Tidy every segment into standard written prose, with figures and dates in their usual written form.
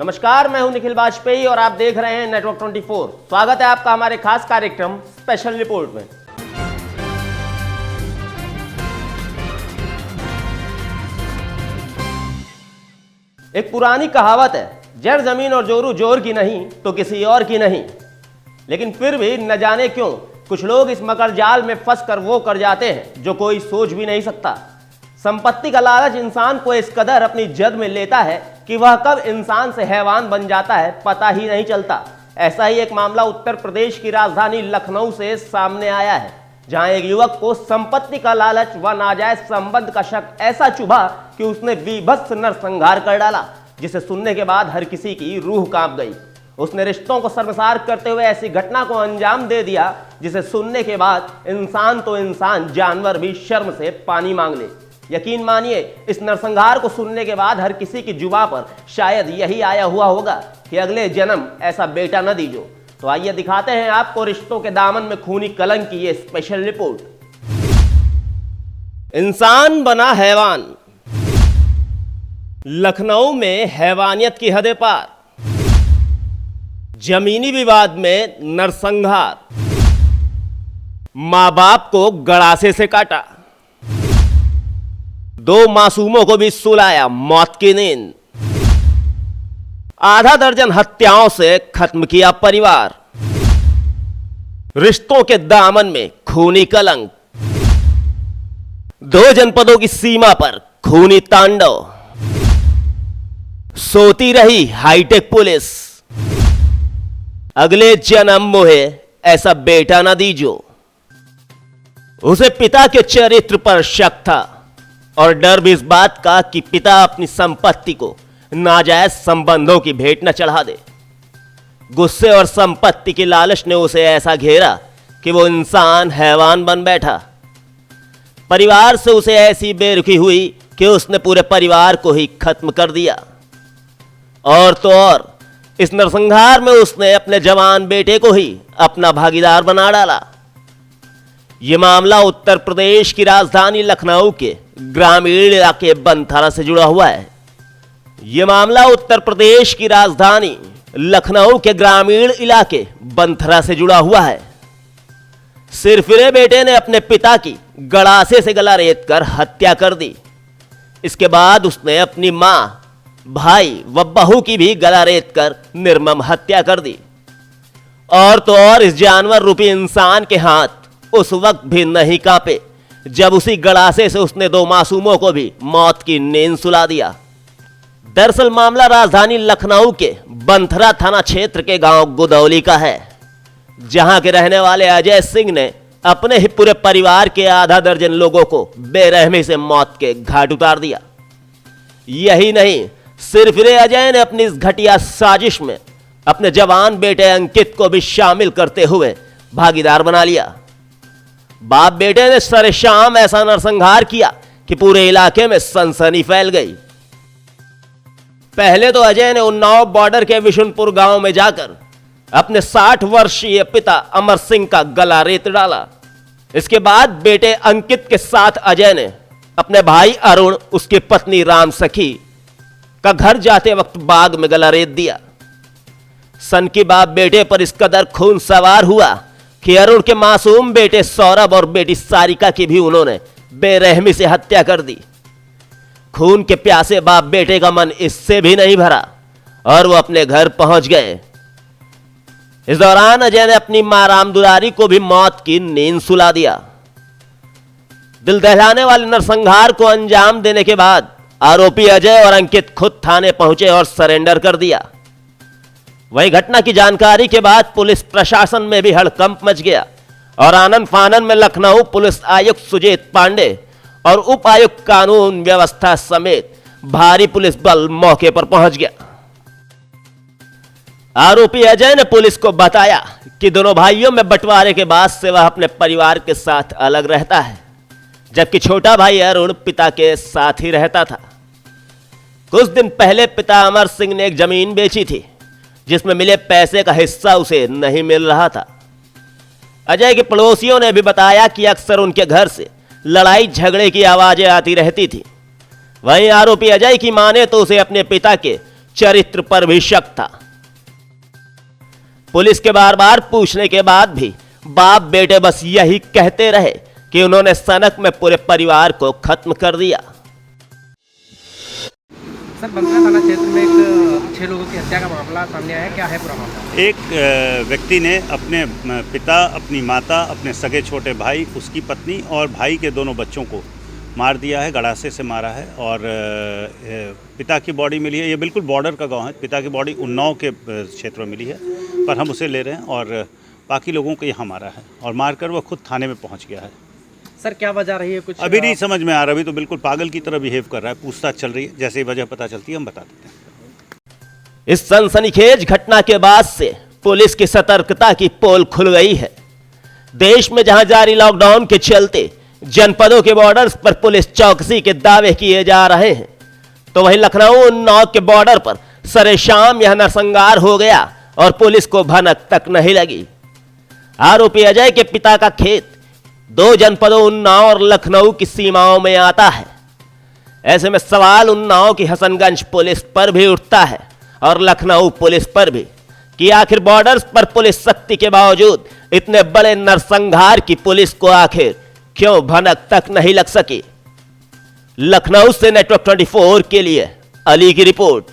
नमस्कार, मैं हूं निखिल वाजपेयी और आप देख रहे हैं नेटवर्क 24। स्वागत है आपका हमारे खास कार्यक्रम स्पेशल रिपोर्ट में। एक पुरानी कहावत है, जड़ जमीन और जोरू जोर की नहीं तो किसी और की नहीं। लेकिन फिर भी न जाने क्यों कुछ लोग इस मकर जाल में फंस कर वो कर जाते हैं जो कोई सोच भी नहीं सकता। संपत्ति का लालच इंसान को इस कदर अपनी जद में लेता है कि वह कब इंसान से हैवान बन जाता है पता ही नहीं चलता। ऐसा ही एक मामला उत्तर प्रदेश की राजधानी लखनऊ से सामने आया है, जहां एक युवक को संपत्ति का लालच व नाजायज संबंध का शक ऐसा चुभा कि उसने बीभत्स नरसंहार कर डाला, जिसे सुनने के बाद हर किसी की रूह कांप गई। उसने रिश्तों को शर्मसार करते हुए ऐसी घटना को अंजाम दे दिया जिसे सुनने के बाद इंसान तो इंसान, जानवर भी शर्म से पानी मांग ले। यकीन मानिए, इस नरसंहार को सुनने के बाद हर किसी की जुबां पर शायद यही आया हुआ होगा कि अगले जन्म ऐसा बेटा न दीजो। तो आइए दिखाते हैं आपको रिश्तों के दामन में खूनी कलंक की ये स्पेशल रिपोर्ट। इंसान बना हैवान। लखनऊ में हैवानियत की हदें पार। जमीनी विवाद में नरसंहार। मां बाप को गड़ासे से काटा। दो मासूमों को भी सुलाया मौत की नींद। आधा दर्जन हत्याओं से खत्म किया परिवार। रिश्तों के दामन में खूनी कलंक। 2 जनपदों की सीमा पर खूनी तांडव। सोती रही हाईटेक पुलिस। अगले जन्म मोहे ऐसा बेटा ना दीजो। उसे पिता के चरित्र पर शक था और डर भी इस बात का कि पिता अपनी संपत्ति को नाजायज संबंधों की भेंट न चढ़ा दे। गुस्से और संपत्ति की लालच ने उसे ऐसा घेरा कि वो इंसान हैवान बन बैठा। परिवार से उसे ऐसी बेरुखी हुई कि उसने पूरे परिवार को ही खत्म कर दिया। और तो और इस नरसंहार में उसने अपने जवान बेटे को ही अपना भागीदार बना डाला। यह मामला उत्तर प्रदेश की राजधानी लखनऊ के ग्रामीण इलाके बनथारा से जुड़ा हुआ है। यह मामला उत्तर प्रदेश की राजधानी लखनऊ के ग्रामीण इलाके बनथारा से जुड़ा हुआ है। सिरफिरे बेटे ने अपने पिता की गड़ासे से गला रेत कर हत्या कर दी। इसके बाद उसने अपनी मां, भाई व बहू की भी गला रेत कर निर्मम हत्या कर दी। और तो और इस जानवर रूपी इंसान के हाथ उस वक्त भी नहीं कांपे जब उसी गड़ासे से उसने 2 मासूमों को भी मौत की नींद सुला दिया। दरअसल मामला राजधानी लखनऊ के बनथरा थाना क्षेत्र के गांव गुदौली का है, जहां के रहने वाले अजय सिंह ने अपने ही पूरे परिवार के आधा दर्जन लोगों को बेरहमी से मौत के घाट उतार दिया। यही नहीं, सिरफिरे अजय ने अपनी इस घटिया साजिश में अपने जवान बेटे अंकित को भी शामिल करते हुए भागीदार बना लिया। बाप बेटे ने सरेशाम ऐसा नरसंहार किया कि पूरे इलाके में सनसनी फैल गई। पहले तो अजय ने उन्नाव बॉर्डर के विशुनपुर गांव में जाकर अपने 60 वर्षीय पिता अमर सिंह का गला रेत डाला। इसके बाद बेटे अंकित के साथ अजय ने अपने भाई अरुण, उसकी पत्नी राम सखी का घर जाते वक्त बाग में गला रेत दिया। सन की बाप बेटे पर इस कदर खून सवार हुआ कि अरुण के मासूम बेटे सौरभ और बेटी सारिका की भी उन्होंने बेरहमी से हत्या कर दी। खून के प्यासे बाप बेटे का मन इससे भी नहीं भरा और वो अपने घर पहुंच गए। इस दौरान अजय ने अपनी मां राम दुलारी को भी मौत की नींद सुला दिया। दिल दहलाने वाले नरसंहार को अंजाम देने के बाद आरोपी अजय और अंकित खुद थाने पहुंचे और सरेंडर कर दिया। वही घटना की जानकारी के बाद पुलिस प्रशासन में भी हड़कंप मच गया और आनंद फानन में लखनऊ पुलिस आयुक्त सुजीत पांडे और उप आयुक्त कानून व्यवस्था समेत भारी पुलिस बल मौके पर पहुंच गया। आरोपी अजय ने पुलिस को बताया कि दोनों भाइयों में बंटवारे के बाद से वह अपने परिवार के साथ अलग रहता है, जबकि छोटा भाई अरुण पिता के साथ ही रहता था। कुछ दिन पहले पिता अमर सिंह ने एक जमीन बेची थी जिसमें मिले पैसे का हिस्सा उसे नहीं मिल रहा था। अजय के पड़ोसियों ने भी बताया कि अक्सर उनके घर से लड़ाई झगड़े की आवाजें आती रहती थी। वहीं आरोपी अजय की माने तो उसे अपने पिता के चरित्र पर भी शक था। पुलिस के बार बार पूछने के बाद भी बाप बेटे बस यही कहते रहे कि उन्होंने सनक में पूरे परिवार को खत्म कर दिया। सर, बंसरा थाना क्षेत्र में एक 6 लोगों की हत्या का मामला सामने आया, क्या है पूरा मामला? एक व्यक्ति ने अपने पिता, अपनी माता, अपने सगे छोटे भाई, उसकी पत्नी और भाई के दोनों बच्चों को मार दिया है, गड़ासे से मारा है। और पिता की बॉडी मिली है, ये बिल्कुल बॉर्डर का गांव है। पिता की बॉडी उन्नाव के क्षेत्र में मिली है, पर हम उसे ले रहे हैं और बाकी लोगों को यहाँ मारा है और मारकर वह खुद थाने में पहुँच गया है। सर, क्या वजह रही है कुछ? अभी नहीं समझ में आ रहा, अभी तो बिल्कुल पागल की तरह बिहेव कर रहा है। पूछताछ चल रही है, जैसे ही वजह पता चलती है हम बता देते हैं। इस सनसनीखेज घटना के बाद से पुलिस की सतर्कता की पोल खुल गई है। देश में जहां जारी लॉकडाउन के चलते जनपदों के बॉर्डर्स पर पुलिस चौकसी के दावे किए जा रहे हैं, तो वहीं लखनऊ उन्नाव के बॉर्डर पर सरेशाम यह नरसंहार हो गया और पुलिस को भनक तक नहीं लगी। आरोपी अजय के पिता का खेत 2 जनपदों उन्नाव और लखनऊ की सीमाओं में आता है। ऐसे में सवाल उन्नाव की हसनगंज पुलिस पर भी उठता है और लखनऊ पुलिस पर भी कि आखिर बॉर्डर्स पर पुलिस शक्ति के बावजूद इतने बड़े नरसंहार की पुलिस को आखिर क्यों भनक तक नहीं लग सकी। लखनऊ से नेटवर्क 24 के लिए अली की रिपोर्ट।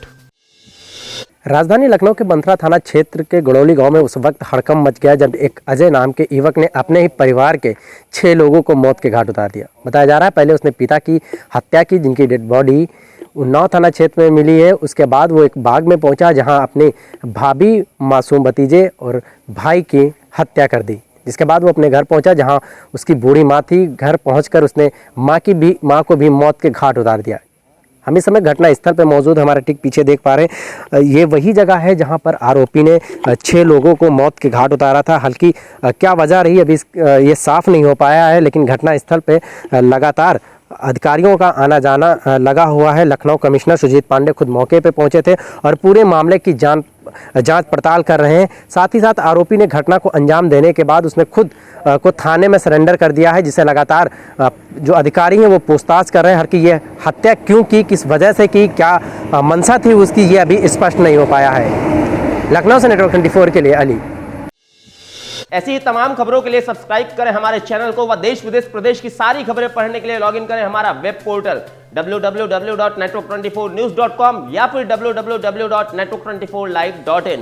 राजधानी लखनऊ के बंसरा थाना क्षेत्र के गड़ौली गांव में उस वक्त हड़कंप मच गया जब एक अजय नाम के युवक ने अपने ही परिवार के 6 लोगों को मौत के घाट उतार दिया। बताया जा रहा है पहले उसने पिता की हत्या की, जिनकी डेड बॉडी उन्नाव थाना क्षेत्र में मिली है। उसके बाद वो एक बाग में पहुंचा जहां अपने भाभी, मासूम भतीजे और भाई की हत्या कर दी। जिसके बाद वो अपने घर पहुंचा जहां उसकी बूढ़ी माँ थी। घर पहुंचकर उसने माँ को भी मौत के घाट उतार दिया। हम इस समय घटना स्थल पर मौजूद, हमारे ठीक पीछे देख पा रहे हैं, ये वही जगह है जहां पर आरोपी ने 6 लोगों को मौत के घाट उतारा था। हल्की क्या वजह रही अभी ये साफ नहीं हो पाया है, लेकिन घटना स्थल पे लगातार अधिकारियों का आना जाना लगा हुआ है। लखनऊ कमिश्नर सुजीत पांडे खुद मौके पे पहुंचे थे और पूरे मामले की जांच पड़ताल कर रहे हैं। साथ ही साथ आरोपी ने घटना को अंजाम देने के बाद उसने खुद को थाने में सरेंडर कर दिया है, जिसे लगातार जो अधिकारी हैं वो पूछताछ कर रहे हैं। हर की ये हत्या क्यों की, किस वजह से की, क्या मंशा थी उसकी, ये अभी स्पष्ट नहीं हो पाया है। लखनऊ से नेटवर्क 24 के लिए अली। ऐसी ही तमाम खबरों के लिए सब्सक्राइब करें हमारे चैनल को व देश विदेश प्रदेश की सारी खबरें पढ़ने के लिए लॉगिन करें हमारा वेब पोर्टल www.network24news.com या फिर www.network24live.in।